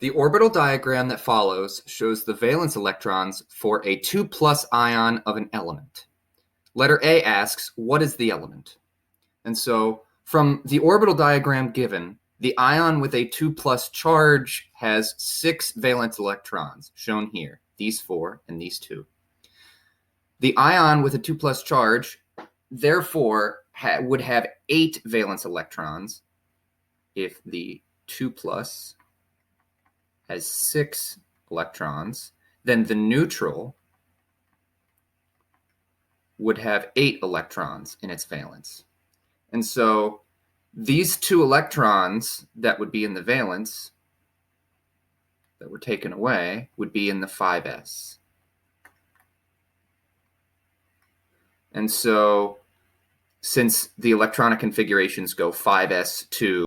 The orbital diagram that follows shows the valence electrons for a 2+ ion of an element. Letter A asks, what is the element? And so from the orbital diagram given, the ion with a 2+ charge has 6 valence electrons, shown here, these 4 and these 2. The ion with a 2+ charge, therefore, would have 8 valence electrons if the 2+ has 6 electrons, then the neutral would have 8 electrons in its valence. And so these 2 electrons that would be in the valence that were taken away would be in the 5s. And so since the electronic configurations go 5s to